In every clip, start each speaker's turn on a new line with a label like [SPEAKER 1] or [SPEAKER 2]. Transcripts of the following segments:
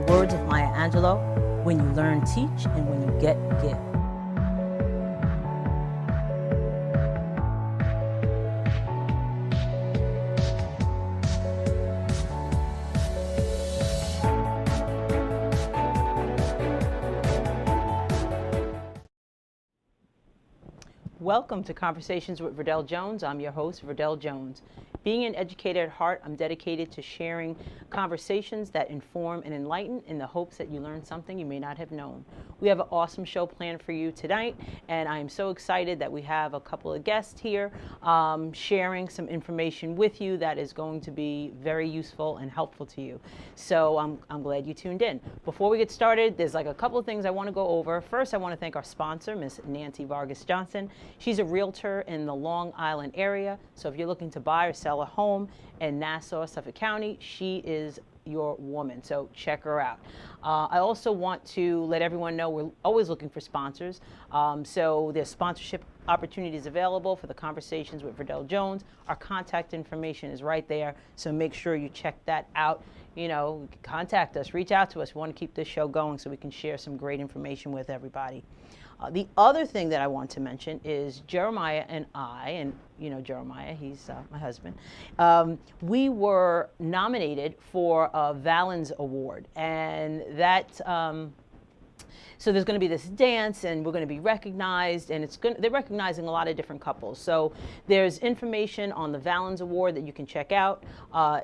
[SPEAKER 1] words of Maya Angelou, when you learn, teach, and when you get, give. Welcome to Conversations with Verdel Jones. I'm your host, Verdel Jones. Being an educator at heart, I'm dedicated to sharing conversations that inform and enlighten in the hopes that you learn something you may not have known. We have an awesome show planned for you tonight, and I am so excited that we have a couple of guests here sharing some information with you that is going to be very useful and helpful to you. So I'm glad you tuned in. Before we get started, there's like a couple of things I want to go over. First, I want to thank our sponsor, Miss Nancy Vargas Johnson. She's a realtor in the Long Island area, so if you're looking to buy or sell a home in Nassau, Suffolk County, she is your woman, so check her out. I also want to let everyone know we're always looking for sponsors, so there's sponsorship opportunities available for the Conversations with Verdel Jones. Our contact information is right there, so make sure you check that out. You know, contact us, reach out to us. We want to keep this show going so we can share some great information with everybody. The other thing that I want to mention is Jeremiah and I, and you know Jeremiah, he's my husband, we were nominated for a Valens Award, and that, so there's going to be this dance, and we're going to be recognized, and they're recognizing a lot of different couples. So there's information on the Valens Award that you can check out.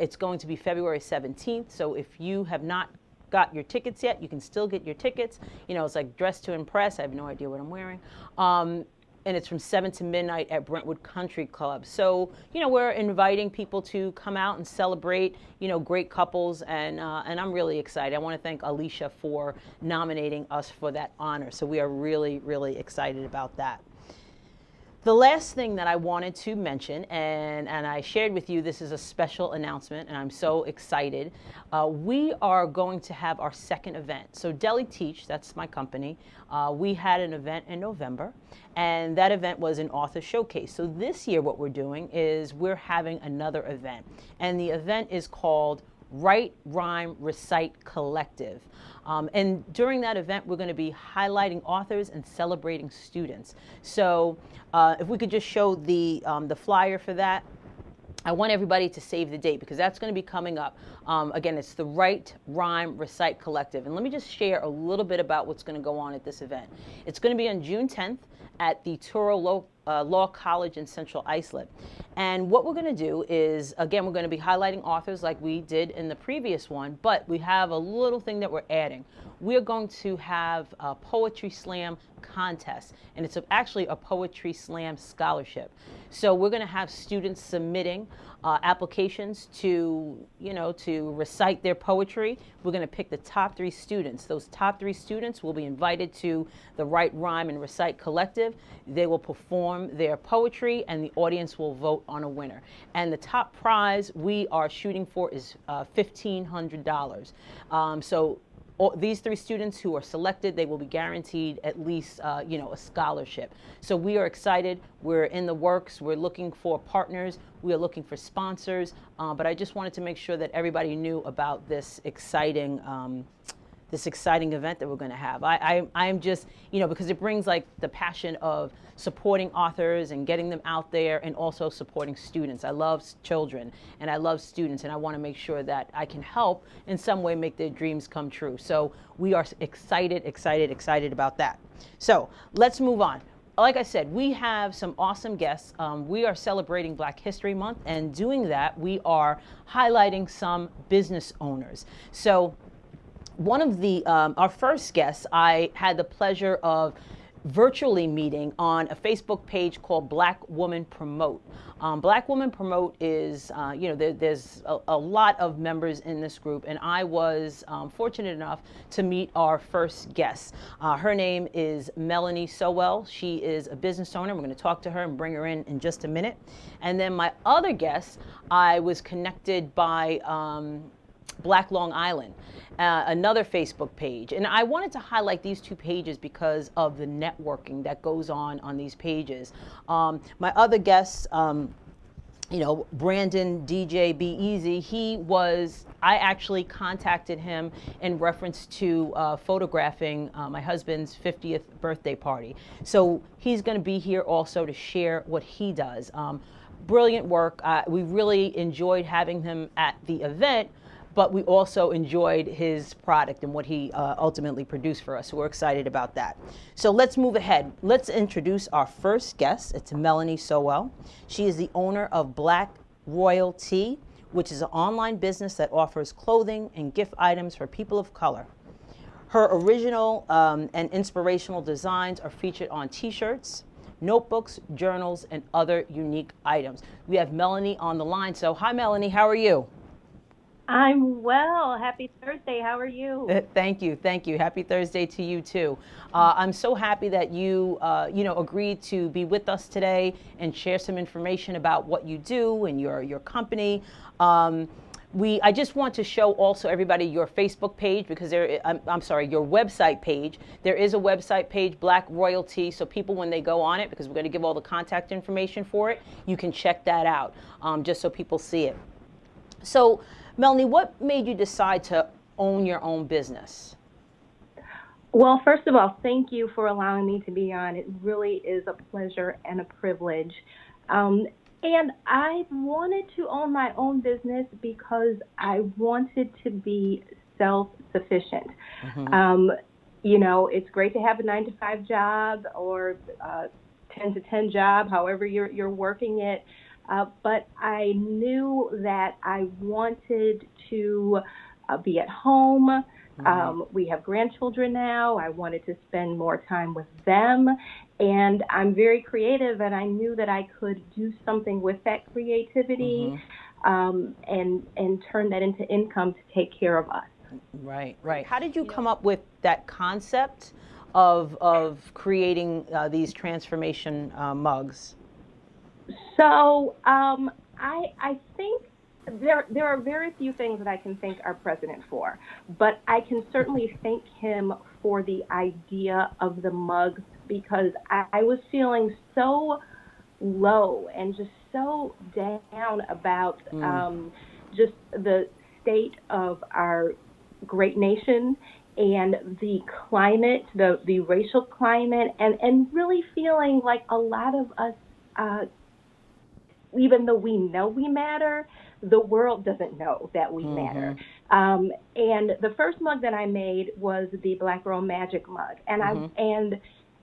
[SPEAKER 1] It's going to be February 17th, so if you have not got your tickets yet, you can still get your tickets. You know, it's like Dress to Impress. I have no idea what I'm wearing. And it's from 7 to midnight at Brentwood Country Club. So, you know, we're inviting people to come out and celebrate, you know, great couples, and I'm really excited. I want to thank Alicia for nominating us for that honor. So we are really, really excited about that. The last thing that I wanted to mention, and I shared with you, this is a special announcement, and I'm so excited. We are going to have our second event. So Deli Teach, that's my company, we had an event in November, and that event was an author showcase. So this year what we're doing is we're having another event, and the event is called Write, Rhyme, Recite Collective. And during that event, we're going to be highlighting authors and celebrating students. So if we could just show the flyer for that. I want everybody to save the date because that's going to be coming up. Again, it's the Write, Rhyme, Recite Collective. And let me just share a little bit about what's going to go on at this event. It's going to be on June 10th at the Truro Law College in Central Islip. And what we're going to do is, again, we're going to be highlighting authors like we did in the previous one, but we have a little thing that we're adding. We're going to have a poetry slam contest, and it's actually a poetry slam scholarship. So we're going to have students submitting applications to, you know, to recite their poetry. We're going to pick the top 3 students. Those top 3 students will be invited to the Write, Rhyme, and Recite Collective. They will perform their poetry, and the audience will vote on a winner. And the top prize we are shooting for is $1,500. So these 3 students who are selected, they will be guaranteed at least, you know, a scholarship. So we are excited. We're in the works. We're looking for partners. We are looking for sponsors. But I just wanted to make sure that everybody knew about this exciting event that we're going to have. I'm just, you know, because it brings like the passion of supporting authors and getting them out there, and also supporting students. I love children and I love students, and I want to make sure that I can help in some way make their dreams come true. So we are excited about that. So let's move on. Like I said, we have some awesome guests. We are celebrating Black History Month, and doing that, we are highlighting some business owners. So one of the, our first guests, I had the pleasure of virtually meeting on a Facebook page called Black Woman Promote. Black Woman Promote is, you know, there's a lot of members in this group, and I was fortunate enough to meet our first guest. Her name is Melanie Sowell. She is a business owner. We're going to talk to her and bring her in just a minute. And then my other guest, I was connected by Black Long Island, another Facebook page. And I wanted to highlight these 2 pages because of the networking that goes on these pages. My other guests, Brandon DJ Be Easy, I actually contacted him in reference to photographing my husband's 50th birthday party. So he's going to be here also to share what he does. Brilliant work. We really enjoyed having him at the event, but we also enjoyed his product and what he ultimately produced for us. So we're excited about that. So let's move ahead. Let's introduce our first guest. It's Melanie Sowell. She is the owner of BlcakRoyalTee, which is an online business that offers clothing and gift items for people of color. Her original and inspirational designs are featured on t-shirts, notebooks, journals, and other unique items. We have Melanie on the line. So hi, Melanie. How are you?
[SPEAKER 2] I'm well. Happy Thursday. How are you?
[SPEAKER 1] Thank you. Thank you. Happy Thursday to you too. I'm so happy that you, agreed to be with us today and share some information about what you do and your company. I just want to show also everybody your Facebook page because your website page. There is a website page, BlcakRoyalTee, so people when they go on it, because we're going to give all the contact information for it, you can check that out, just so people see it. So, Melanie, what made you decide to own your own business?
[SPEAKER 2] Well, first of all, thank you for allowing me to be on. It really is a pleasure and a privilege. And I wanted to own my own business because I wanted to be self-sufficient. Mm-hmm. It's great to have a 9-to-5 job or 10-to-10 job, however you're working it. But I knew that I wanted to be at home. We have grandchildren now. I wanted to spend more time with them. And I'm very creative, and I knew that I could do something with that creativity and turn that into income to take care of us.
[SPEAKER 1] Right, right. How did you come up with that concept of creating these transformation mugs?
[SPEAKER 2] So I think there are very few things that I can thank our president for, but I can certainly thank him for the idea of the mugs because I was feeling so low and just so down about just the state of our great nation and the climate, the racial climate, and really feeling like a lot of us, even though we know we matter, the world doesn't know that we matter. And the first mug that I made was the Black Girl Magic mug. And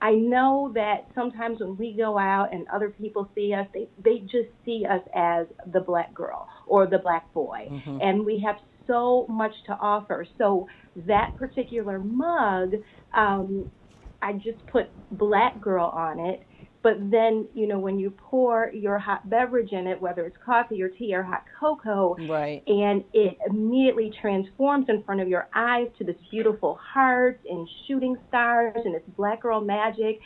[SPEAKER 2] I know that sometimes when we go out and other people see us, they just see us as the black girl or the black boy. And we have so much to offer. So that particular mug, I just put Black Girl on it. But then, when you pour your hot beverage in it, whether it's coffee or tea or hot cocoa,
[SPEAKER 1] right,
[SPEAKER 2] and it immediately transforms in front of your eyes to this beautiful heart and shooting stars and this Black Girl Magic,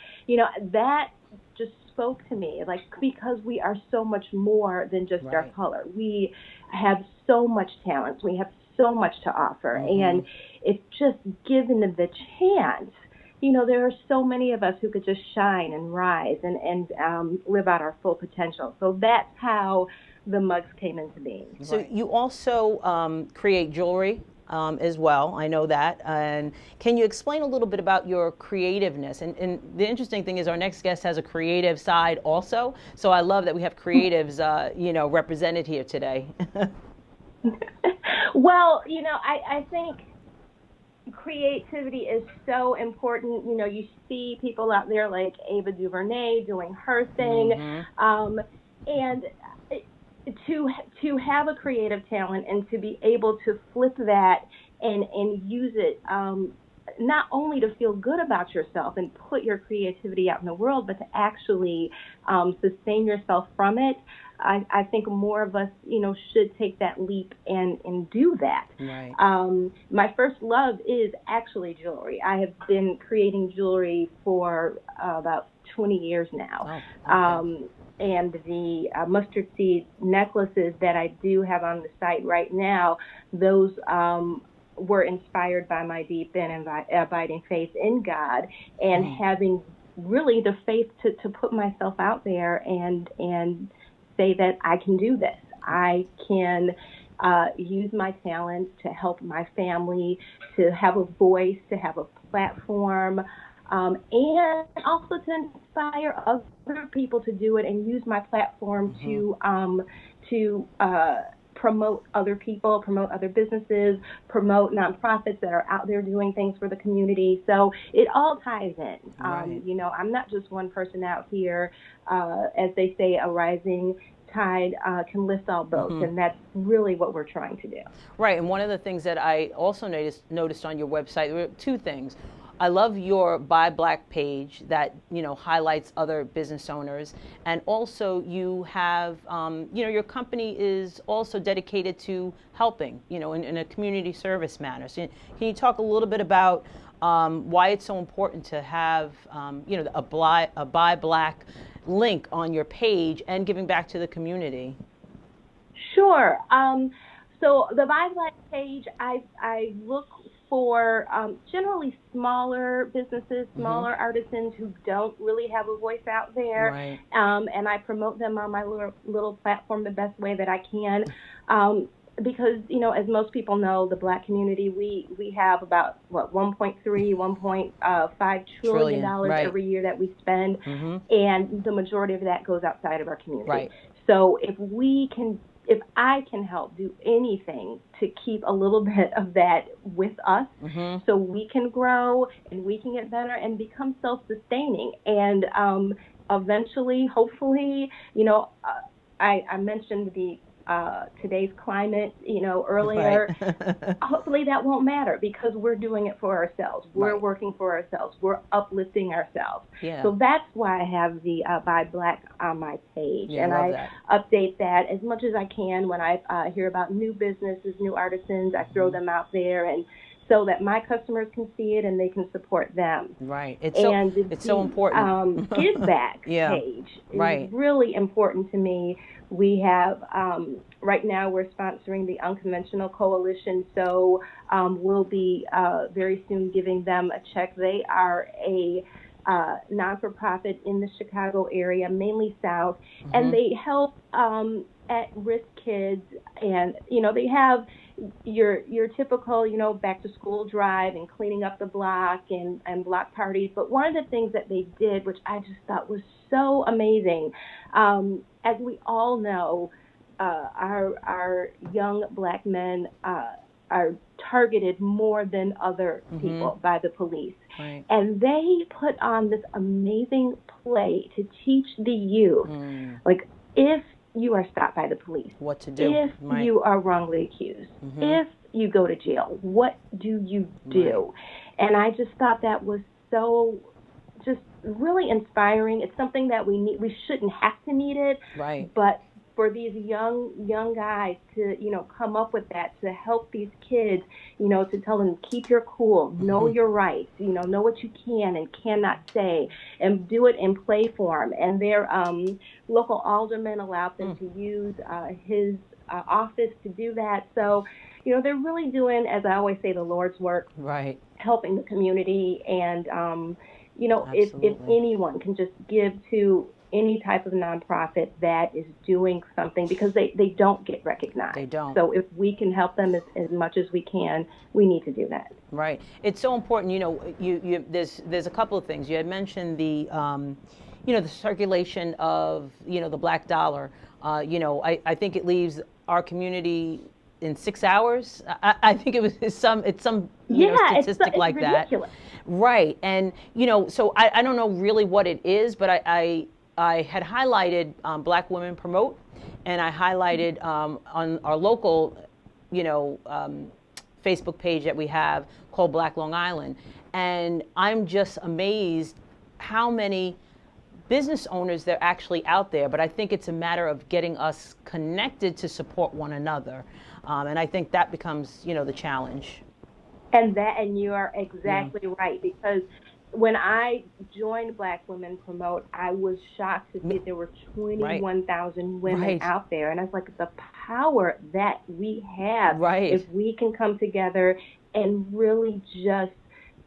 [SPEAKER 2] that just spoke to me, because we are so much more than just our color. We have so much talent. We have so much to offer. And if just given the chance, there are so many of us who could just shine and rise and live out our full potential. So that's how the mugs came into being.
[SPEAKER 1] So you also create jewelry as well. I know that. And can you explain a little bit about your creativeness? And the interesting thing is our next guest has a creative side also. So I love that we have creatives, represented here today.
[SPEAKER 2] Well, I think creativity is so important. You see people out there like Ava DuVernay doing her thing, and to have a creative talent and to be able to flip that and use it not only to feel good about yourself and put your creativity out in the world, but to actually sustain yourself from it. I think more of us, should take that leap and do that.
[SPEAKER 1] Right.
[SPEAKER 2] My first love is actually jewelry. I have been creating jewelry for about 20 years now. Oh, okay. And the mustard seed necklaces that I do have on the site right now, those were inspired by my deep and abiding faith in God and having really the faith to put myself out there and say that I can do this. I can use my talent to help my family, to have a voice, to have a platform, and also to inspire other people to do it and use my platform to promote other people, promote other businesses, promote nonprofits that are out there doing things for the community. So it all ties in.
[SPEAKER 1] Right.
[SPEAKER 2] You know, I'm not just one person out here. As they say, a rising tide can lift all boats, and that's really what we're trying to do.
[SPEAKER 1] Right, and one of the things that I also noticed on your website, there were two things. I love your Buy Black page that, you know, highlights other business owners, and also you have, you know, your company is also dedicated to helping, you know, in a community service manner. So can you talk a little bit about why it's so important to have, you know, a Buy Black link on your page and giving back to the community?
[SPEAKER 2] Sure. So the Buy Black page, I look for generally smaller businesses, smaller artisans who don't really have a voice out there,
[SPEAKER 1] Right.
[SPEAKER 2] And I promote them on my little platform the best way that I can. Because, you know, as most people know, the Black community, we have about, what, 1.5 trillion dollars
[SPEAKER 1] right.
[SPEAKER 2] every year that we spend, and the majority of that goes outside of our community.
[SPEAKER 1] Right.
[SPEAKER 2] So if I can help do anything to keep a little bit of that with us, so we can grow and we can get better and become self-sustaining, and eventually, hopefully, you know, I mentioned the today's climate, you know, earlier.
[SPEAKER 1] Right.
[SPEAKER 2] Hopefully that won't matter because we're doing it for ourselves. We're working for ourselves. We're uplifting ourselves.
[SPEAKER 1] Yeah.
[SPEAKER 2] So that's why I have the Buy Black on my page.
[SPEAKER 1] Yeah,
[SPEAKER 2] and
[SPEAKER 1] I
[SPEAKER 2] update that as much as I can when I hear about new businesses, new artisans. I throw them out there, and so that my customers can see it and they can support them.
[SPEAKER 1] Right. It's so important.
[SPEAKER 2] Give back page is really important to me. We have, right now we're sponsoring the Unconventional Coalition, so we'll be very soon giving them a check. They are a non-for-profit in the Chicago area, mainly South, and they help at-risk kids, and, you know, they have your typical, you know, back to school drive and cleaning up the block and block parties. But one of the things that they did, which I just thought was so amazing, as we all know, our young Black men are targeted more than other people by the police.
[SPEAKER 1] Right.
[SPEAKER 2] And they put on this amazing play to teach the youth, like, if you are stopped by the police,
[SPEAKER 1] what to do,
[SPEAKER 2] if you are wrongly accused, if you go to jail, what do you do? And I just thought that was so just really inspiring. It's something that we need. We shouldn't have to need it, but for these young guys to, you know, come up with that, to help these kids, you know, to tell them, keep your cool, know your rights, you know what you can and cannot say, and do it in play form. And their local alderman allowed them to use his office to do that. So, you know, they're really doing, as I always say, the Lord's work, helping the community. And, you know, if anyone can just give to any type of nonprofit that is doing something, because they don't get recognized. They don't. So if we can help them as much as we can, we need to do that. Right.
[SPEAKER 1] It's so important. You know, there's a couple of things. You had mentioned the, you know, the circulation of, you know, the black dollar. You know, I think it leaves our community in 6 hours. I think it was some you know, statistic
[SPEAKER 2] it's
[SPEAKER 1] like
[SPEAKER 2] ridiculous.
[SPEAKER 1] That. Right. And, you know, so I don't know really what it is, but I had highlighted Black Women Promote, and I highlighted on our local, you know, Facebook page that we have called Black Long Island. And I'm just amazed how many business owners there are actually out there. But I think it's a matter of getting us connected to support one another. And I think that becomes, you know, the challenge.
[SPEAKER 2] And you are exactly right, because when I joined Black Women Promote, I was shocked to see there were 21,000 women out there. And I was like, the power that we have if we can come together and really just,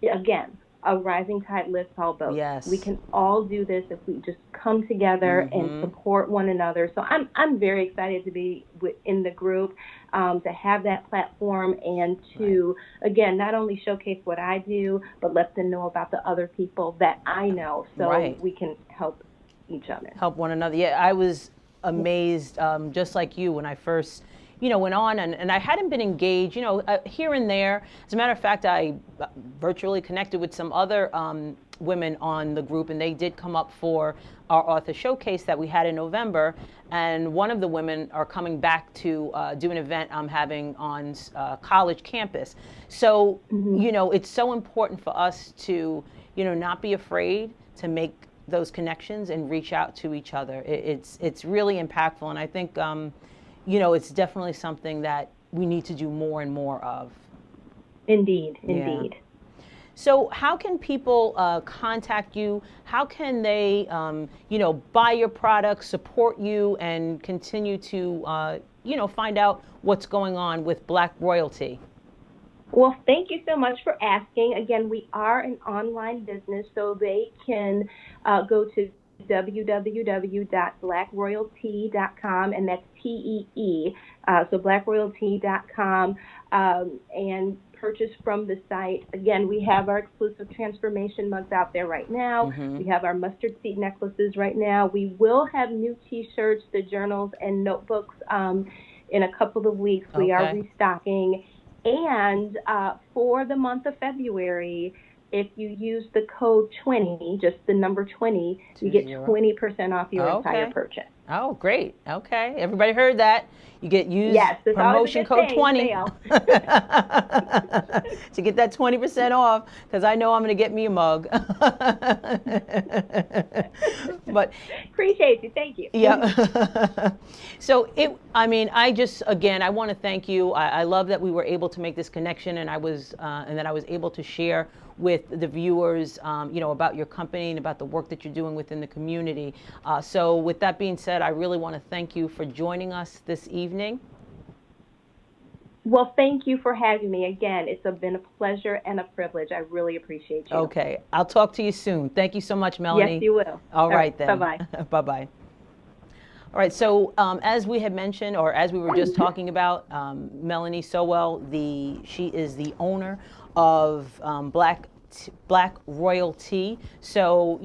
[SPEAKER 2] again, a rising tide lifts all boats.
[SPEAKER 1] Yes.
[SPEAKER 2] We can all do this if we just come together and support one another. So I'm very excited to be in the group, to have that platform and to, again, not only showcase what I do, but let them know about the other people that I know so we can help each other.
[SPEAKER 1] Help one another. Yeah, I was amazed, just like you, when I first went on, and I hadn't been engaged, here and there. As a matter of fact, I virtually connected with some other women on the group, and they did come up for our author showcase that we had in November. And one of the women are coming back to do an event I'm having on college campus. So, it's so important for us to, not be afraid to make those connections and reach out to each other. It's really impactful, and I think it's definitely something that we need to do more and more of.
[SPEAKER 2] Indeed.
[SPEAKER 1] So how can people contact you? How can they, buy your products, support you, and continue to, find out what's going on with BlcakRoyalTee?
[SPEAKER 2] Well, thank you so much for asking. Again, we are an online business, so they can go to www.BlcakRoyalTee.com, and that's TEE. So BlcakRoyalTee.com, and purchase from the site. Again, we have our exclusive transformation mugs out there right now. We have our mustard seed necklaces right now. We will have new T-shirts, the journals, and notebooks in a couple of weeks. We are restocking. And for the month of February, if you use the code 20, just the number 20, you get 20% off your entire purchase. Oh,
[SPEAKER 1] great. Okay. Everybody heard that. You get promotion code 20 to get that 20% off, because I know I'm going to get me a mug. But
[SPEAKER 2] appreciate you. Thank you.
[SPEAKER 1] Yeah. So I want to thank you. I love that we were able to make this connection, and that I was able to share with the viewers, about your company and about the work that you're doing within the community. So with that being said, I really want to thank you for joining us this evening.
[SPEAKER 2] Well, thank you for having me. Again, it's been a pleasure and a privilege. I really appreciate you.
[SPEAKER 1] Okay. I'll talk to you soon. Thank you so much, Melanie.
[SPEAKER 2] Yes, you will.
[SPEAKER 1] All right, then.
[SPEAKER 2] Bye-bye.
[SPEAKER 1] Bye-bye. All right, so as we had mentioned, or as we were just talking about, Melanie Sowell, she is the owner of BlcakRoyalTee. So,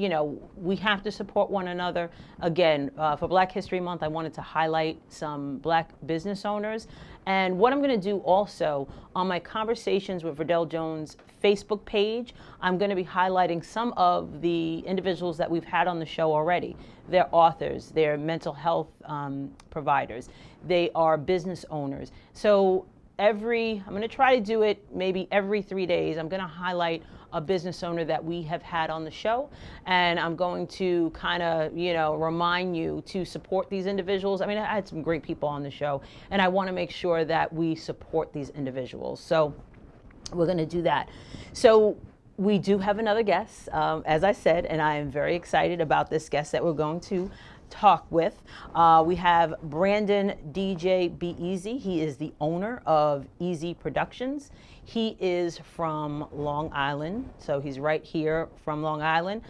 [SPEAKER 1] we have to support one another. Again, for Black History Month, I wanted to highlight some Black business owners. And what I'm going to do also on my Conversations with Verdel Jones Facebook page, I'm going to be highlighting some of the individuals that we've had on the show already. They're authors, they're mental health providers, they are business owners. So I'm going to try to do it maybe every 3 days. I'm going to highlight a business owner that we have had on the show, and I'm going to kind of, remind you to support these individuals. I mean, I had some great people on the show, and I want to make sure that we support these individuals. So we're going to do that. So we do have another guest, as I said, and I am very excited about this guest that we're going to talk with. We have Brandon DJ Be Easy. He is the owner of Easy Productions. He is from Long Island, so he's right here from Long Island.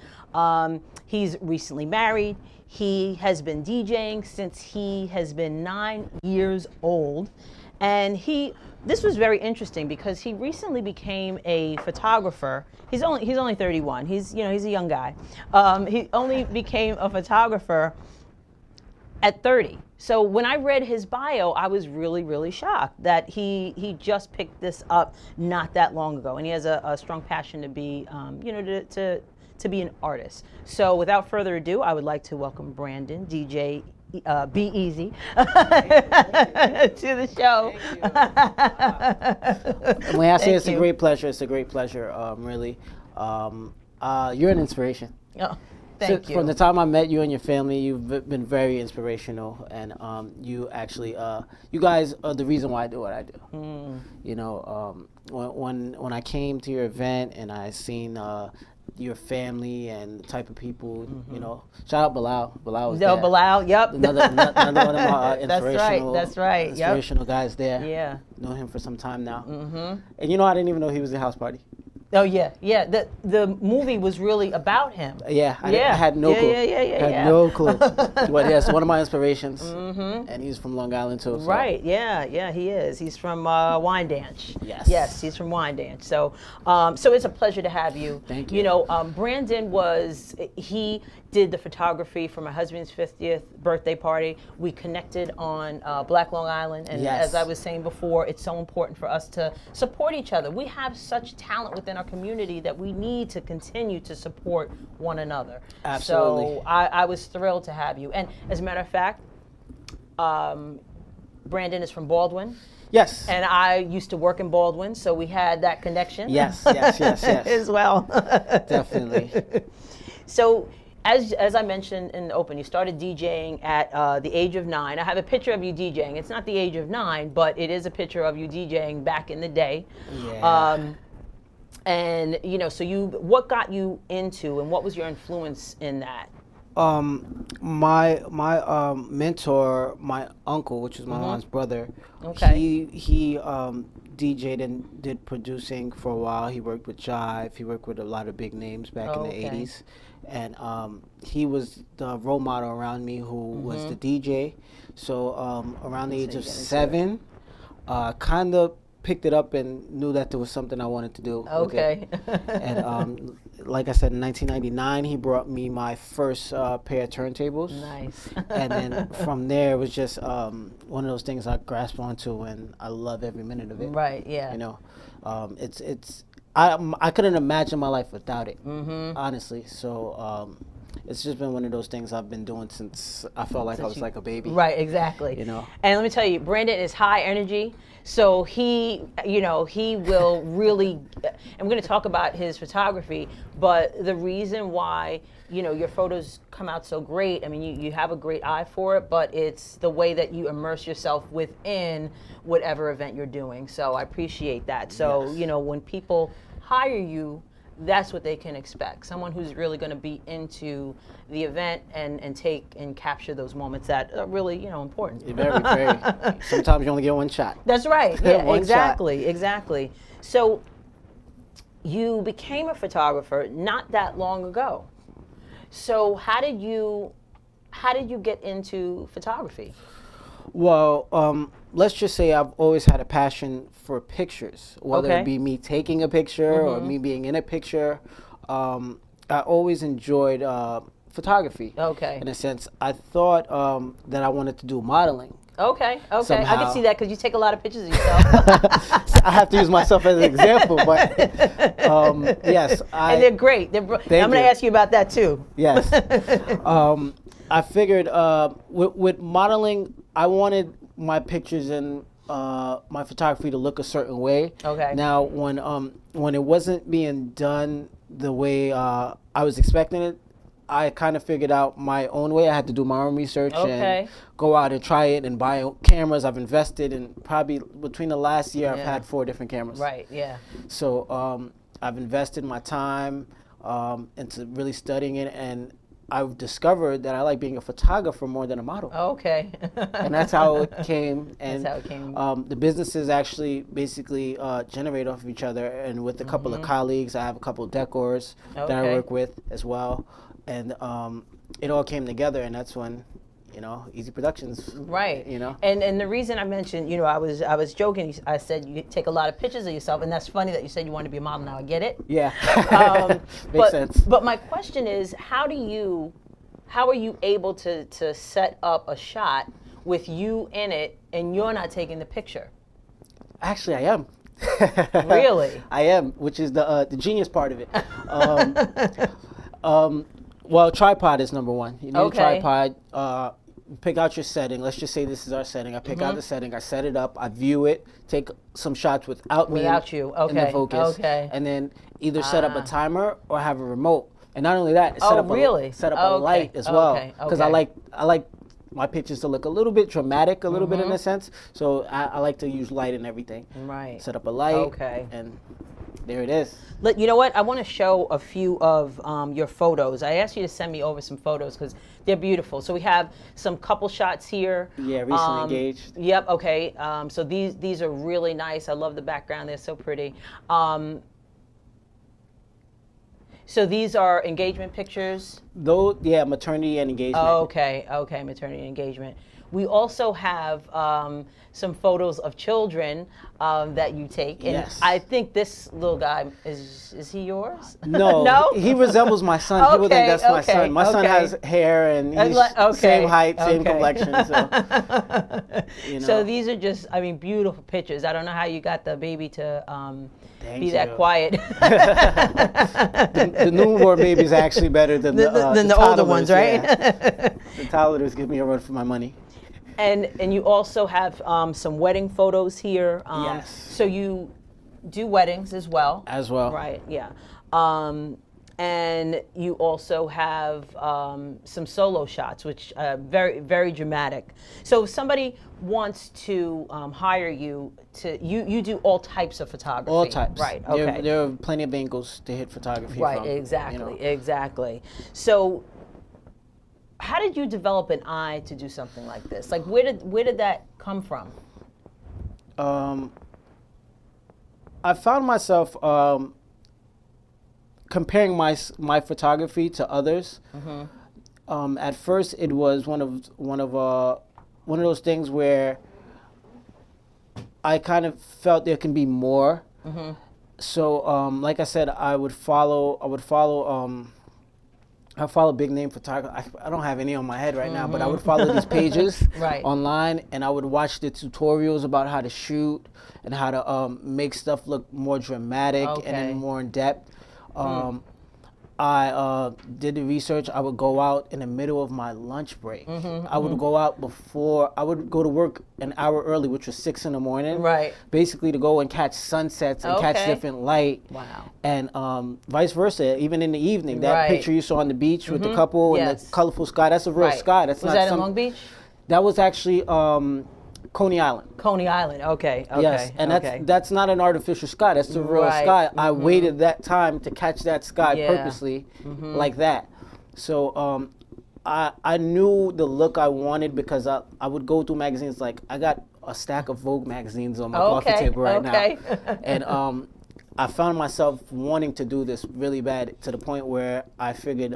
[SPEAKER 1] He's recently married. He has been DJing since he has been 9 years old. And this was very interesting because he recently became a photographer. He's only 31. He's a young guy. He only became a photographer at 30. So when I read his bio, I was really, really shocked that he just picked this up not that long ago, and he has a strong passion to be, to be an artist. So without further ado, I would like to welcome Brandon DJ Be Easy to the show.
[SPEAKER 3] When I say it's a great pleasure, it's a great pleasure. Really, you're an inspiration.
[SPEAKER 1] Oh. Thank you.
[SPEAKER 3] From the time I met you and your family, you've been very inspirational, and you actually, you guys are the reason why I do what I do. When I came to your event and I seen your family and the type of people, shout out Bilal. Bilal was there.
[SPEAKER 1] Bilal, yep.
[SPEAKER 3] Another one of my inspirational,
[SPEAKER 1] that's right.
[SPEAKER 3] Inspirational guys there.
[SPEAKER 1] Yeah.
[SPEAKER 3] Known him for some time now. And I didn't even know he was at house party.
[SPEAKER 1] Oh yeah, yeah. The movie was really about him.
[SPEAKER 3] Yeah, I
[SPEAKER 1] Yeah.
[SPEAKER 3] had no clue. Had no clue. But yes, one of my inspirations, and he's from Long Island too. So.
[SPEAKER 1] Right. Yeah. Yeah. He is. He's from Wyandanch.
[SPEAKER 3] Yes.
[SPEAKER 1] Yes. He's from Wyandanch. So, so it's a pleasure to have you.
[SPEAKER 3] Thank you.
[SPEAKER 1] You know, Brandon he did the photography for my husband's 50th birthday party. We connected on Black Long Island, and as I was saying before, it's so important for us to support each other. We have such talent within our community that we need to continue to support one another.
[SPEAKER 3] Absolutely.
[SPEAKER 1] So I was thrilled to have you. And as a matter of fact, Brandon is from Baldwin.
[SPEAKER 3] Yes.
[SPEAKER 1] And I used to work in Baldwin, so we had that connection.
[SPEAKER 3] Yes.
[SPEAKER 1] As well.
[SPEAKER 3] Definitely.
[SPEAKER 1] So, as I mentioned in the open, you started DJing at the age of 9. I have a picture of you DJing. It's not the age of 9, but it is a picture of you DJing back in the day.
[SPEAKER 3] Yeah.
[SPEAKER 1] And you know, so what got you into, and what was your influence in that?
[SPEAKER 3] My mentor, my uncle, which is my mom's brother.
[SPEAKER 1] Okay.
[SPEAKER 3] He DJ'd and did producing for a while. He worked with Jive. He worked with a lot of big names back in the 80s. And he was the role model around me who was the DJ. So around the age of 7, kind of picked it up and knew that there was something I wanted to do.
[SPEAKER 1] Okay.
[SPEAKER 3] And like I said, in 1999, he brought me my first pair of turntables.
[SPEAKER 1] Nice.
[SPEAKER 3] And then from there, it was just one of those things I grasped onto, and I love every minute of it.
[SPEAKER 1] Right. Yeah.
[SPEAKER 3] You know, I couldn't imagine my life without it, honestly. So it's just been one of those things I've been doing since I felt like I was like a baby.
[SPEAKER 1] Right, exactly.
[SPEAKER 3] You know.
[SPEAKER 1] And let me tell you, Brandon is high energy. So he will really, I'm going to talk about his photography, but the reason why, your photos come out so great, I mean, you have a great eye for it, but it's the way that you immerse yourself within whatever event you're doing. So I appreciate that. So, when people hire you, that's what they can expect. Someone who's really going to be into the event and take and capture those moments that are really, important.
[SPEAKER 3] Very, very. Sometimes you only get one shot.
[SPEAKER 1] That's right. Yeah,
[SPEAKER 3] One
[SPEAKER 1] exactly, exactly. So you became a photographer not that long ago. So how did you get into photography?
[SPEAKER 3] Well, let's just say I've always had a passion for pictures, whether it be me taking a picture or me being in a picture. I always enjoyed photography.
[SPEAKER 1] Okay.
[SPEAKER 3] In a sense, I thought that I wanted to do modeling.
[SPEAKER 1] Okay.
[SPEAKER 3] Somehow.
[SPEAKER 1] I can see that because you take a lot of pictures of yourself.
[SPEAKER 3] I have to use myself as an example, but yes.
[SPEAKER 1] And they're great. I'm going to ask you about that too.
[SPEAKER 3] Yes. I figured with modeling, I wanted my pictures and my photography to look a certain way.
[SPEAKER 1] Okay.
[SPEAKER 3] Now, when it wasn't being done the way I was expecting it, I kind of figured out my own way. I had to do my own research and go out and try it and buy cameras. I've invested in probably between the last year, I've had 4 different cameras.
[SPEAKER 1] Right. Yeah.
[SPEAKER 3] So I've invested my time into really studying it, and I've discovered that I like being a photographer more than a model.
[SPEAKER 1] Okay.
[SPEAKER 3] And that's how it came. And
[SPEAKER 1] that's how it came.
[SPEAKER 3] The businesses actually basically generate off of each other. And with a couple of colleagues, I have a couple of decors that I work with as well. And it all came together, and that's when, Easy Productions.
[SPEAKER 1] Right. And the reason I mentioned, I was joking. I said you take a lot of pictures of yourself, and that's funny that you said you want to be a model. Now I get it.
[SPEAKER 3] Yeah. Makes sense.
[SPEAKER 1] But my question is, how are you able to set up a shot with you in it and you're not taking the picture?
[SPEAKER 3] Actually, I am.
[SPEAKER 1] Really?
[SPEAKER 3] I am, which is the genius part of it. Well, tripod is number one. You need a tripod. Pick out your setting. Let's just say this is our setting. I pick out the setting. I set it up. I view it. Take some shots without me in the focus.
[SPEAKER 1] Okay.
[SPEAKER 3] And then either set up a timer or have a remote. And not only that, set up a light as well. Because I like my pictures to look a little bit dramatic, a little bit in a sense. So I like to use light and everything.
[SPEAKER 1] Right.
[SPEAKER 3] Set up a light. And there it is.
[SPEAKER 1] You know what? I want to show a few of your photos. I asked you to send me over some photos because they're beautiful. So we have some couple shots here.
[SPEAKER 3] Yeah, recently engaged.
[SPEAKER 1] Yep. Okay. So these are really nice. I love the background. They're so pretty. So these are engagement pictures?
[SPEAKER 3] Though, yeah, maternity and engagement.
[SPEAKER 1] Oh, okay, maternity and engagement. We also have some photos of children that you take. And
[SPEAKER 3] yes.
[SPEAKER 1] I think this little guy, is he yours?
[SPEAKER 3] No,
[SPEAKER 1] no?
[SPEAKER 3] He resembles my son.
[SPEAKER 1] Okay,
[SPEAKER 3] People think that's my son. My son has hair and he's same height, same complexion. So, you know.
[SPEAKER 1] So these are just, I mean, beautiful pictures. I don't know how you got the baby to be that quiet.
[SPEAKER 3] The newborn baby is actually better than the
[SPEAKER 1] older ones, right?
[SPEAKER 3] Yeah. The toddlers give me a run for my money.
[SPEAKER 1] And you also have some wedding photos here.
[SPEAKER 3] Yes.
[SPEAKER 1] So you do weddings as well.
[SPEAKER 3] As well.
[SPEAKER 1] Right, yeah. And you also have some solo shots, which are very, very dramatic. So if somebody wants to hire you, you do all types of photography.
[SPEAKER 3] All types.
[SPEAKER 1] Right, okay.
[SPEAKER 3] There are plenty of angles to hit photography from.
[SPEAKER 1] Right, exactly,
[SPEAKER 3] you know.
[SPEAKER 1] exactly. So how did you develop an eye to do something like this? Like, where did that come from?
[SPEAKER 3] I found myself comparing my photography to others. Mm-hmm. At first, it was one of those things where I kind of felt there can be more. Mm-hmm. So, like I said, I follow big name photographers. I don't have any on my head right now, but I would follow these pages
[SPEAKER 1] right.
[SPEAKER 3] online, and I would watch the tutorials about how to shoot and how to make stuff look more dramatic and then more in depth. I did the research. I would go out in the middle of my lunch break. I would go out I would go to work an hour early, which was 6 in the morning.
[SPEAKER 1] Right.
[SPEAKER 3] Basically to go and catch sunsets and catch different light.
[SPEAKER 1] Wow.
[SPEAKER 3] And vice versa, even in the evening. That picture you saw on the beach with the couple and the colorful sky, that's a real sky. That's
[SPEAKER 1] was
[SPEAKER 3] not
[SPEAKER 1] that in Long Beach?
[SPEAKER 3] That was actually Coney Island.
[SPEAKER 1] Coney Island, okay.
[SPEAKER 3] Yes, and that's not an artificial sky. That's the real sky. I waited that time to catch that sky purposely, like that. So I knew the look I wanted because I would go through magazines. Like I got a stack of Vogue magazines on my coffee table right now, and I found myself wanting to do this really bad to the point where I figured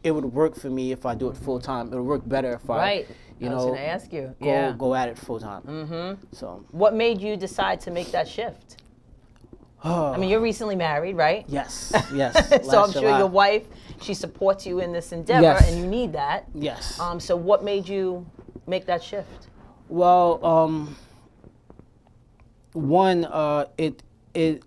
[SPEAKER 3] it would work for me if I do it full time. It would work better if I was
[SPEAKER 1] going to ask you.
[SPEAKER 3] Go at it full time. So,
[SPEAKER 1] what made you decide to make that shift? I mean, you're recently married, right?
[SPEAKER 3] Yes, yes.
[SPEAKER 1] So I'm sure your wife, she supports you in this endeavor, and you need that.
[SPEAKER 3] Yes.
[SPEAKER 1] So what made you make that shift?
[SPEAKER 3] Well, one, it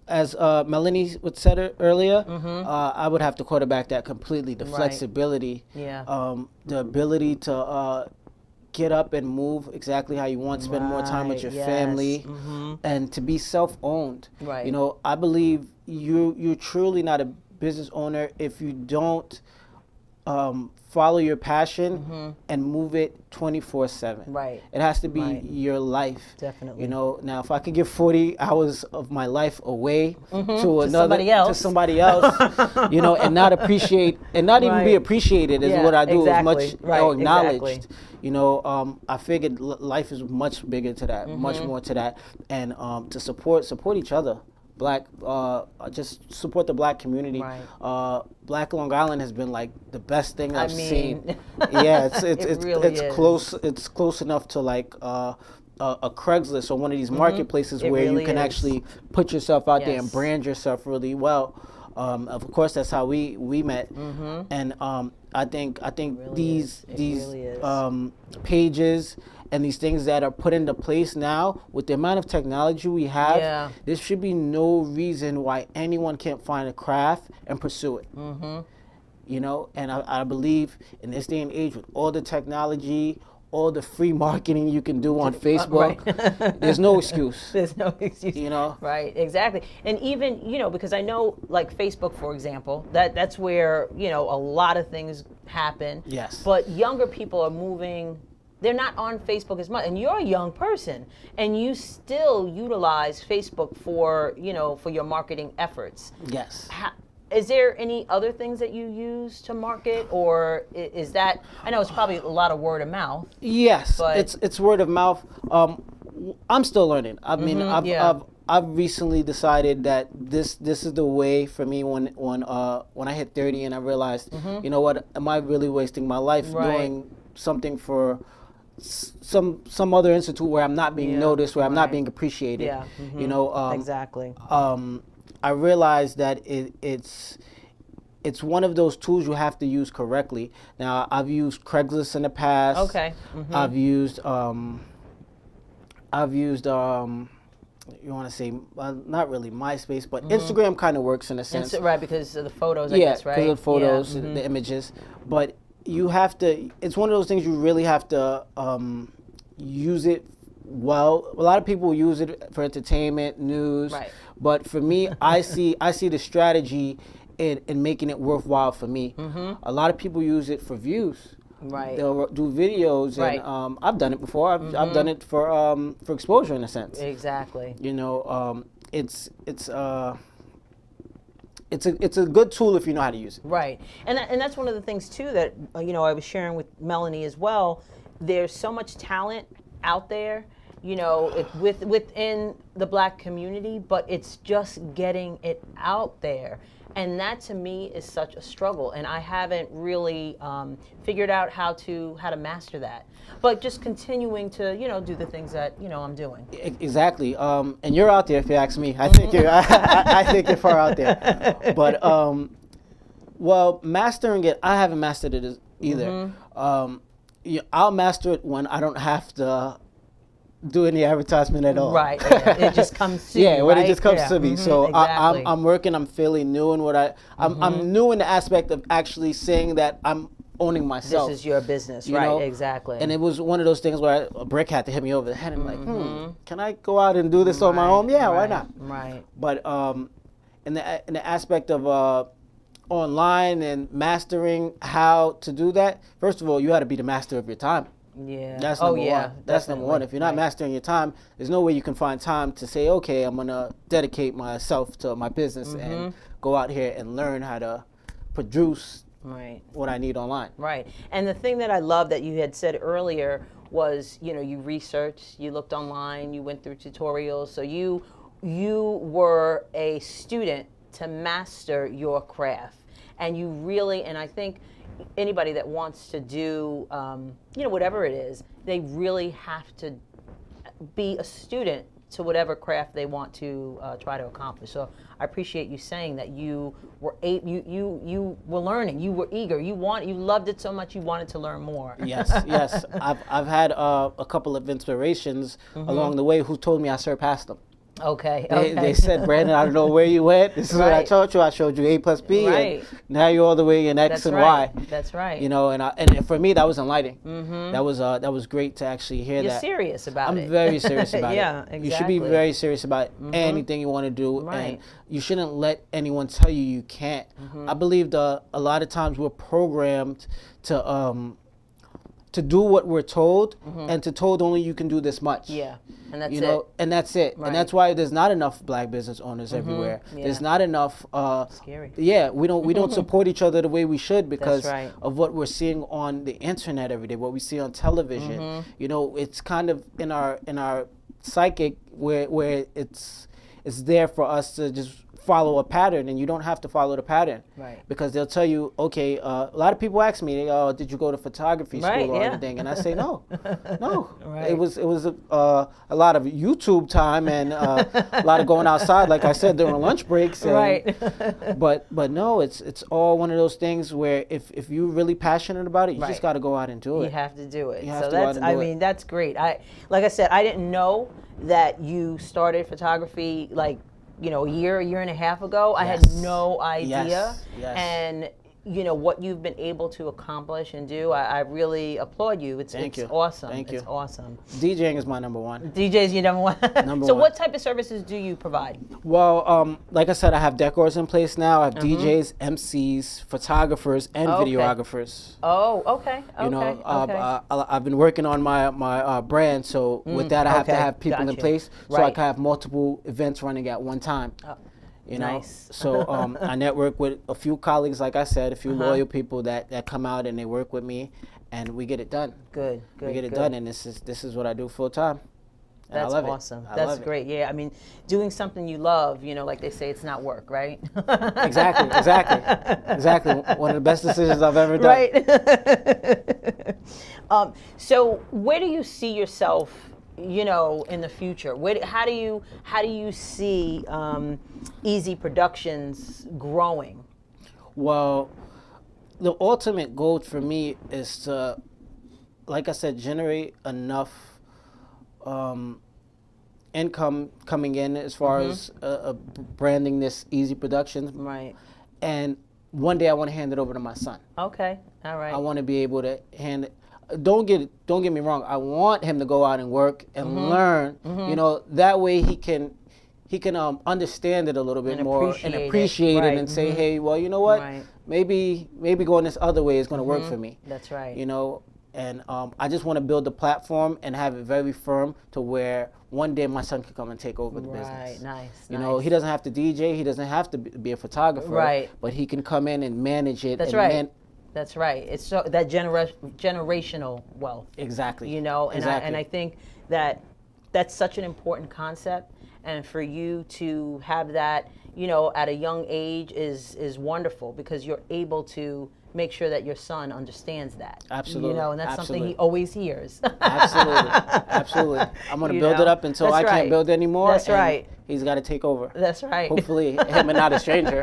[SPEAKER 3] as Melanie would said earlier, I would have to quarterback that completely. The flexibility, the ability to get up and move exactly how you want, spend more time with your family, and to be self-owned.
[SPEAKER 1] Right.
[SPEAKER 3] You know, I believe you're truly not a business owner if you don't follow your passion and move it 24/7.
[SPEAKER 1] Right.
[SPEAKER 3] It has to be your life.
[SPEAKER 1] Definitely.
[SPEAKER 3] You know, now if I could give 40 hours of my life away to somebody else, you know, and not appreciate and not even be appreciated is what I do as much or acknowledged. You know, I figured life is much bigger to that, much more to that, and to support each other. Just support the Black community.
[SPEAKER 1] Right.
[SPEAKER 3] Black Long Island has been like the best thing I've seen.
[SPEAKER 1] Yeah,
[SPEAKER 3] it's close. It's close enough to like a Craigslist or one of these marketplaces where you can actually put yourself out there and brand yourself really well. Of course, that's how we met, and I think these pages and these things that are put into place now with the amount of technology we have, there should be no reason why anyone can't find a craft and pursue it. You know, and I believe in this day and age with all the technology, all the free marketing you can do on Facebook, there's no excuse.
[SPEAKER 1] There's no excuse.
[SPEAKER 3] You know?
[SPEAKER 1] Right, exactly. And even, you know, because I know like Facebook, for example, that's where, you know, a lot of things happen.
[SPEAKER 3] Yes.
[SPEAKER 1] But younger people are moving, they're not on Facebook as much. And you're a young person and you still utilize Facebook for, you know, for your marketing efforts.
[SPEAKER 3] Yes.
[SPEAKER 1] Is there any other things that you use to market, or is that? I know it's probably a lot of word of mouth.
[SPEAKER 3] Yes,
[SPEAKER 1] but
[SPEAKER 3] it's word of mouth. I'm still learning. I mean, I've recently decided that this is the way for me when I hit 30 and I realized, you know what, am I really wasting my life doing something for some other institute where I'm not being noticed, where I'm not being appreciated?
[SPEAKER 1] Yeah.
[SPEAKER 3] You know,
[SPEAKER 1] Exactly.
[SPEAKER 3] I realized that it's one of those tools you have to use correctly. Now, I've used Craigslist in the past.
[SPEAKER 1] Okay.
[SPEAKER 3] I've used you want to say not really MySpace, but Instagram kind of works in a sense.
[SPEAKER 1] Right, because of the photos, I guess, right?
[SPEAKER 3] Yeah, because of the photos, the images. But you have to, it's one of those things you really have to use it well. A lot of people use it for entertainment, news.
[SPEAKER 1] Right.
[SPEAKER 3] But for me, I see the strategy in making it worthwhile for me. A lot of people use it for views.
[SPEAKER 1] Right.
[SPEAKER 3] They'll do videos, and I've done it before. I've done it for exposure in a sense.
[SPEAKER 1] Exactly.
[SPEAKER 3] You know, it's a good tool if you know how to use it.
[SPEAKER 1] Right, and that's one of the things too that you know I was sharing with Melanie as well. There's so much talent out there, you know, within the Black community, but it's just getting it out there. And that to me is such a struggle, and I haven't really figured out how to master that. But just continuing to do the things that I'm doing.
[SPEAKER 3] Exactly, and you're out there if you ask me. I think I think you're far out there. But well, mastering it, I haven't mastered it either. I'll master it when I don't have to do any advertisement at all.
[SPEAKER 1] Right. Yeah. It just comes to you,
[SPEAKER 3] when
[SPEAKER 1] right?
[SPEAKER 3] it just comes to me. So
[SPEAKER 1] exactly.
[SPEAKER 3] I'm working. I'm fairly new in what I'm new in the aspect of actually saying that I'm owning myself.
[SPEAKER 1] This is your business,
[SPEAKER 3] you
[SPEAKER 1] right?
[SPEAKER 3] know?
[SPEAKER 1] Exactly.
[SPEAKER 3] And it was one of those things where a brick had to hit me over the head. And I'm like, can I go out and do this on my own? Yeah, why not?
[SPEAKER 1] Right.
[SPEAKER 3] But in the aspect of online and mastering how to do that, first of all, you got to be the master of your time.
[SPEAKER 1] Yeah.
[SPEAKER 3] That's number one. That's number one. If you're not mastering your time, there's no way you can find time to say, okay, I'm gonna dedicate myself to my business and go out here and learn how to produce what I need online.
[SPEAKER 1] Right. And the thing that I love that you had said earlier was, you researched, you looked online, you went through tutorials, so you were a student to master your craft, and you really, and I think anybody that wants to do, whatever it is, they really have to be a student to whatever craft they want to try to accomplish. So I appreciate you saying that you were you were learning, you were eager, you loved it so much you wanted to learn more.
[SPEAKER 3] Yes. I've had a couple of inspirations along the way who told me I surpassed them.
[SPEAKER 1] Okay.
[SPEAKER 3] They said, Brandon, I don't know where you went. This is what I taught you. I showed you A plus B, and now you're all the way in X and Y.
[SPEAKER 1] That's right.
[SPEAKER 3] And for me, that was enlightening. That was great to actually hear that.
[SPEAKER 1] You're serious about it.
[SPEAKER 3] I'm very serious about it.
[SPEAKER 1] Yeah, exactly.
[SPEAKER 3] You should be very serious about anything you want to do, and you shouldn't let anyone tell you you can't. I believe a lot of times we're programmed to do what we're told, and to told only you can do this much.
[SPEAKER 1] Yeah, and that's it.
[SPEAKER 3] And that's it. Right. And that's why there's not enough Black business owners everywhere. Yeah. There's not enough.
[SPEAKER 1] Scary.
[SPEAKER 3] Yeah, we don't support each other the way we should because of what we're seeing on the internet every day, what we see on television. It's kind of in our psychic where it's there for us to just follow a pattern, and you don't have to follow the pattern, because they'll tell you, okay, a lot of people ask me, did you go to photography school or anything, and I say no. It was a lot of YouTube time and a lot of going outside, like I said, during lunch breaks, and, but no, it's all one of those things where if you're really passionate about it, you just got to go out and do it.
[SPEAKER 1] You have to do it.
[SPEAKER 3] So
[SPEAKER 1] that's great. Like I said, I didn't know that you started photography like a year and a half ago. I had no idea.
[SPEAKER 3] Yes.
[SPEAKER 1] And what you've been able to accomplish and do, I really applaud you. It's awesome.
[SPEAKER 3] Thank you.
[SPEAKER 1] It's awesome.
[SPEAKER 3] DJing is my number one.
[SPEAKER 1] DJ's your number one. So what type of services do you provide?
[SPEAKER 3] Well, like I said, I have decors in place now. I have DJs, MCs, photographers, and videographers.
[SPEAKER 1] Oh, okay.
[SPEAKER 3] I've been working on my brand, so with that I have to have people in place so I can have multiple events running at one time.
[SPEAKER 1] Nice.
[SPEAKER 3] So I network with a few colleagues, like I said, a few loyal people that come out and they work with me, and we get it done.
[SPEAKER 1] Good.
[SPEAKER 3] We get it done, and this is what I do full time.
[SPEAKER 1] That's awesome. That's great. Yeah, I mean, doing something you love, like they say, it's not work, right?
[SPEAKER 3] Exactly. One of the best decisions I've ever done.
[SPEAKER 1] Right. So where do you see yourself, in the future? How do you see Easy Productions growing?
[SPEAKER 3] Well, the ultimate goal for me is to, like I said, generate enough income coming in as far as branding this Easy Productions.
[SPEAKER 1] Right.
[SPEAKER 3] And one day I want to hand it over to my son.
[SPEAKER 1] Okay. All right.
[SPEAKER 3] I want to be able to hand it. Don't get me wrong. I want him to go out and work and learn. That way he can understand it a little bit more and appreciate it and say, hey, well, you know what?
[SPEAKER 1] Right.
[SPEAKER 3] Maybe going this other way is going to work for me.
[SPEAKER 1] That's right.
[SPEAKER 3] And I just want to build the platform and have it very firm to where one day my son can come and take over the business.
[SPEAKER 1] Right, nice.
[SPEAKER 3] He doesn't have to DJ, he doesn't have to be a photographer,
[SPEAKER 1] right?
[SPEAKER 3] But he can come in and manage it.
[SPEAKER 1] That's right. That's right. It's so that generational wealth.
[SPEAKER 3] Exactly.
[SPEAKER 1] And I think that that's such an important concept, and for you to have that, at a young age is wonderful, because you're able to make sure that your son understands that.
[SPEAKER 3] Absolutely.
[SPEAKER 1] And that's something he always hears.
[SPEAKER 3] Absolutely. I'm going to build it up until I can't build anymore.
[SPEAKER 1] That's right.
[SPEAKER 3] He's got to take over.
[SPEAKER 1] That's right.
[SPEAKER 3] Hopefully him and not a stranger,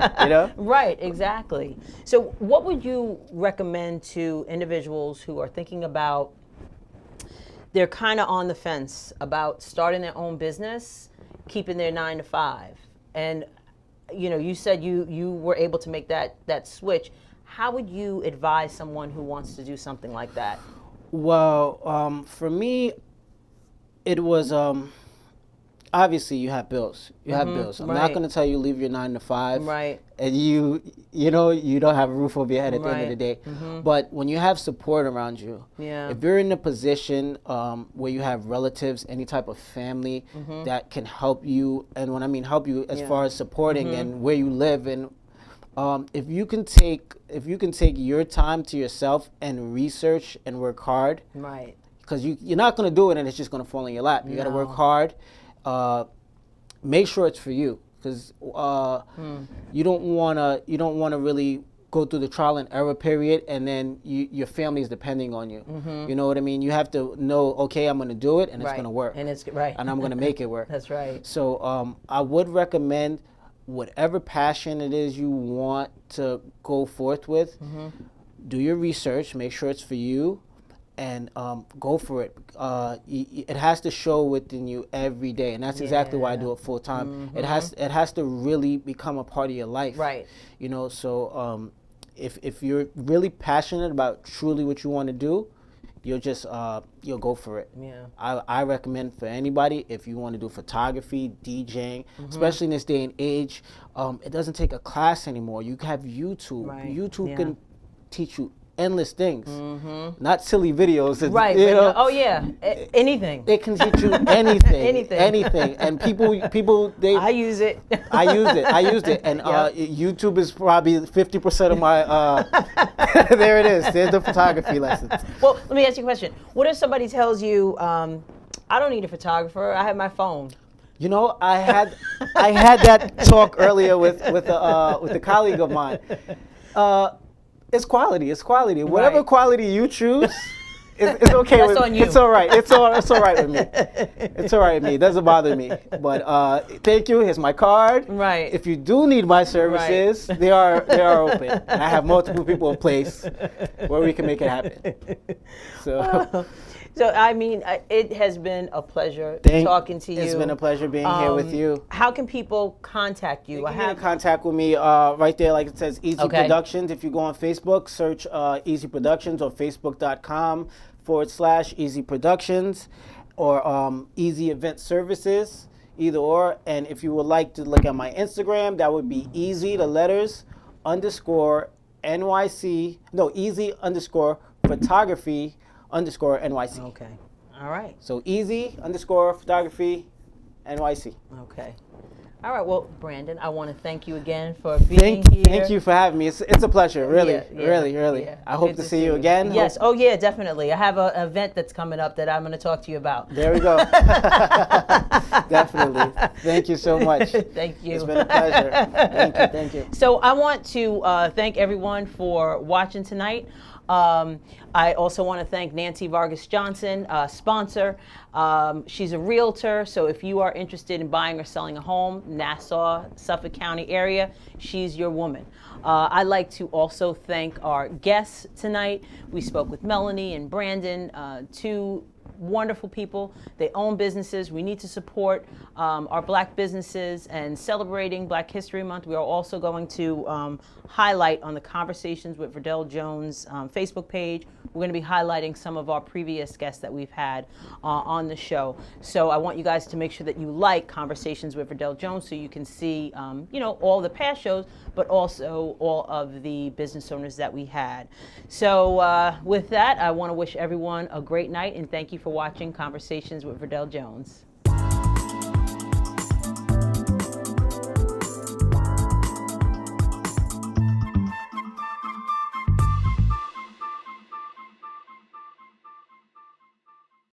[SPEAKER 3] Right, exactly. So
[SPEAKER 1] what would you recommend to individuals who are thinking about, they're kind of on the fence about starting their own business, keeping their 9 to 5? And, you said you were able to make that switch. How would you advise someone who wants to do something like that?
[SPEAKER 3] Well, for me, it was obviously you have bills. You have bills. I'm not going to tell you leave your 9 to 5.
[SPEAKER 1] Right.
[SPEAKER 3] And you don't have a roof over your head at the end of the day. But when you have support around you, if you're in a position where you have relatives, any type of family that can help you, and when I mean help you as far as supporting and where you live, and if you can take your time to yourself and research and work hard,
[SPEAKER 1] right?
[SPEAKER 3] Because you're not going to do it and it's just going to fall in your lap. You got to work hard. Make sure it's for you, because you don't want to really go through the trial and error period, and then your family is depending on you. You know what I mean? You have to know, okay, I'm going to do it and it's going to work,
[SPEAKER 1] and it's right,
[SPEAKER 3] and I'm going to make it work.
[SPEAKER 1] That's right.
[SPEAKER 3] So I would recommend, whatever passion it is you want to go forth with, do your research, make sure it's for you, and go for it. It has to show within you every day, and that's exactly why I do it full time. It has to really become a part of your life,
[SPEAKER 1] right?
[SPEAKER 3] So if you're really passionate about truly what you want to do, you'll go for it.
[SPEAKER 1] Yeah.
[SPEAKER 3] I recommend for anybody, if you want to do photography, DJing, especially in this day and age, it doesn't take a class anymore. You have YouTube.
[SPEAKER 1] Right.
[SPEAKER 3] YouTube can teach you endless things, not silly videos.
[SPEAKER 1] Right. Anything.
[SPEAKER 3] It can teach you anything. anything. And people,
[SPEAKER 1] I use it.
[SPEAKER 3] I used it. And YouTube is probably 50% of my, there it is. There's the photography lessons.
[SPEAKER 1] Well, let me ask you a question. What if somebody tells you, I don't need a photographer, I have my phone?
[SPEAKER 3] I had that talk earlier with a colleague of mine. It's quality. Whatever quality you choose, it's okay.
[SPEAKER 1] That's on you.
[SPEAKER 3] It's all right. It's all right with me. It's all right with me. It doesn't bother me. But thank you. Here's my card.
[SPEAKER 1] Right.
[SPEAKER 3] If you do need my services, they are open, and I have multiple people in place where we can make it happen.
[SPEAKER 1] So I mean, it has been a pleasure talking to you.
[SPEAKER 3] It's been a pleasure being here with you.
[SPEAKER 1] How can people contact you?
[SPEAKER 3] You can get in contact with me right there, like it says, Easy Productions. If you go on Facebook, search Easy Productions, or Facebook.com/Easy Productions, or Easy Event Services, either or. And if you would like to look at my Instagram, that would be Easy, the letters, _NYC, no, Easy _photography _NYC.
[SPEAKER 1] Okay. All right.
[SPEAKER 3] So Easy _photography NYC.
[SPEAKER 1] Okay. All right, well, Brandon, I want to thank you again for being here.
[SPEAKER 3] Thank you for having me. It's a pleasure, really, really.
[SPEAKER 1] Yeah.
[SPEAKER 3] I hope to see you again.
[SPEAKER 1] Yes, oh yeah, definitely. I have an event that's coming up that I'm going to talk to you about.
[SPEAKER 3] There we go. Definitely. Thank you so much.
[SPEAKER 1] Thank you.
[SPEAKER 3] It's been a pleasure. Thank you.
[SPEAKER 1] So I want to thank everyone for watching tonight. I also want to thank Nancy Vargas Johnson, sponsor. She's a realtor, so if you are interested in buying or selling a home, Nassau, Suffolk County area, she's your woman. I'd like to also thank our guests tonight. We spoke with Melanie and Brandon, two wonderful people. They own businesses. We need to support our Black businesses, and celebrating Black History Month, we are also going to highlight on the Conversations with Verdel Jones Facebook page. We're going to be highlighting some of our previous guests that we've had on the show. So I want you guys to make sure that you like Conversations with Verdel Jones so you can see, all the past shows, but also all of the business owners that we had. So with that, I want to wish everyone a great night, and thank you for watching Conversations with Verdel Jones.